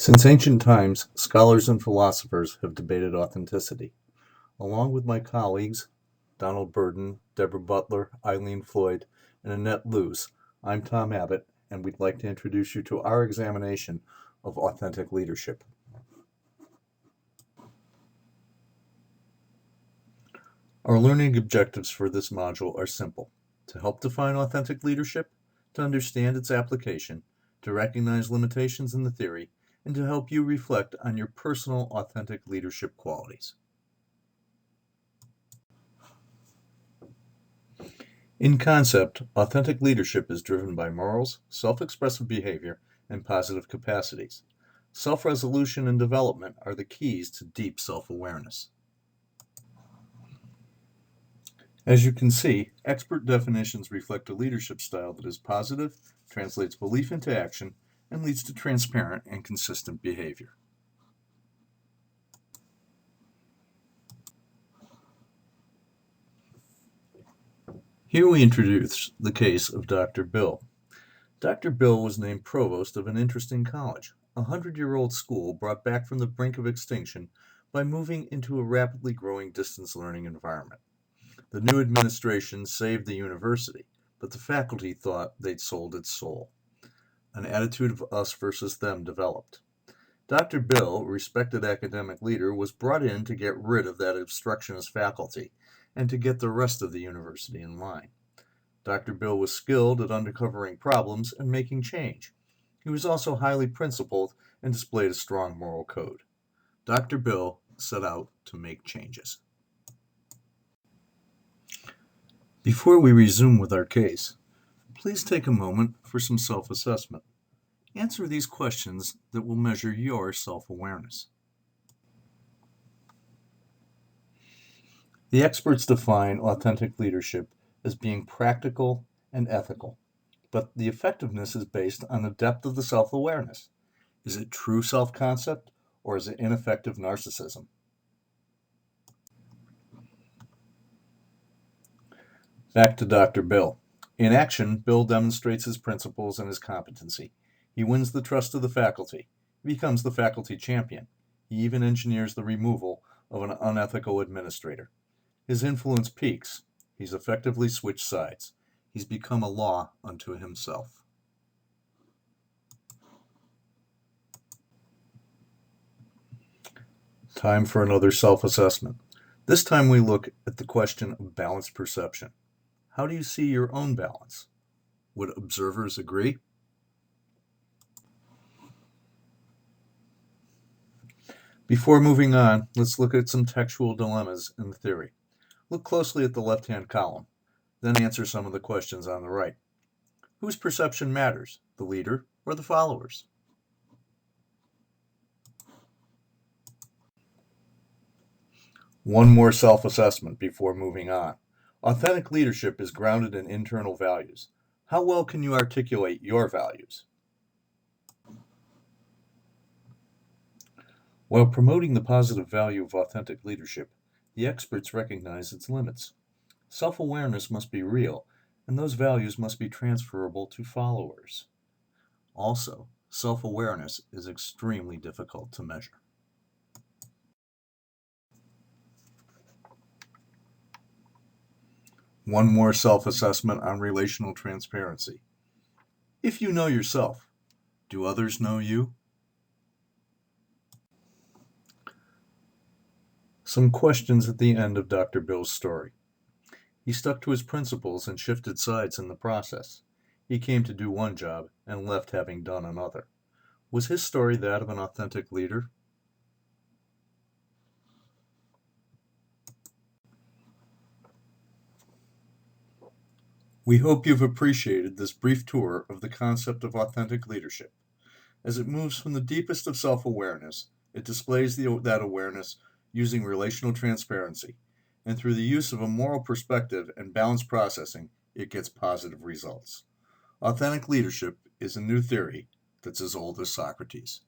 Since ancient times, scholars and philosophers have debated authenticity. Along with my colleagues, Donald Birden, Deborah Butler, Eileen Floyd, and Annette Loos, I'm Tom Abbott, and we'd like to introduce you to our examination of authentic leadership. Our learning objectives for this module are simple: to help define authentic leadership, to understand its application, to recognize limitations in the theory, and to help you reflect on your personal authentic leadership qualities. In concept, authentic leadership is driven by morals, self-expressive behavior, and positive capacities. Self-resolution and development are the keys to deep self-awareness. As you can see, expert definitions reflect a leadership style that is positive, translates belief into action, and leads to transparent and consistent behavior. Here we introduce the case of Dr. Bill. Dr. Bill was named provost of an interesting college, a 100-year-old school brought back from the brink of extinction by moving into a rapidly growing distance learning environment. The new administration saved the university, but the faculty thought they'd sold its soul. An attitude of us versus them developed. Dr. Bill, a respected academic leader, was brought in to get rid of that obstructionist faculty and to get the rest of the university in line. Dr. Bill was skilled at uncovering problems and making change. He was also highly principled and displayed a strong moral code. Dr. Bill set out to make changes. Before we resume with our case, please take a moment for some self-assessment. Answer these questions that will measure your self-awareness. The experts define authentic leadership as being practical and ethical, but the effectiveness is based on the depth of the self-awareness. Is it true self-concept, or is it ineffective narcissism? Back to Dr. Bill. In action, Bill demonstrates his principles and his competency. He wins the trust of the faculty. He becomes the faculty champion. He even engineers the removal of an unethical administrator. His influence peaks. He's effectively switched sides. He's become a law unto himself. Time for another self-assessment. This time we look at the question of balanced perception. How do you see your own balance? Would observers agree? Before moving on, let's look at some textual dilemmas in the theory. Look closely at the left-hand column, then answer some of the questions on the right. Whose perception matters, the leader or the followers? One more self-assessment before moving on. Authentic leadership is grounded in internal values. How well can you articulate your values? While promoting the positive value of authentic leadership, the experts recognize its limits. Self-awareness must be real, and those values must be transferable to followers. Also, self-awareness is extremely difficult to measure. One more self-assessment on relational transparency. If you know yourself, do others know you? Some questions at the end of Dr. Bill's story. He stuck to his principles and shifted sides in the process. He came to do one job and left having done another. Was his story that of an authentic leader? We hope you've appreciated this brief tour of the concept of authentic leadership. As it moves from the deepest of self-awareness, it displays that awareness using relational transparency, and through the use of a moral perspective and balanced processing, it gets positive results. Authentic leadership is a new theory that's as old as Socrates.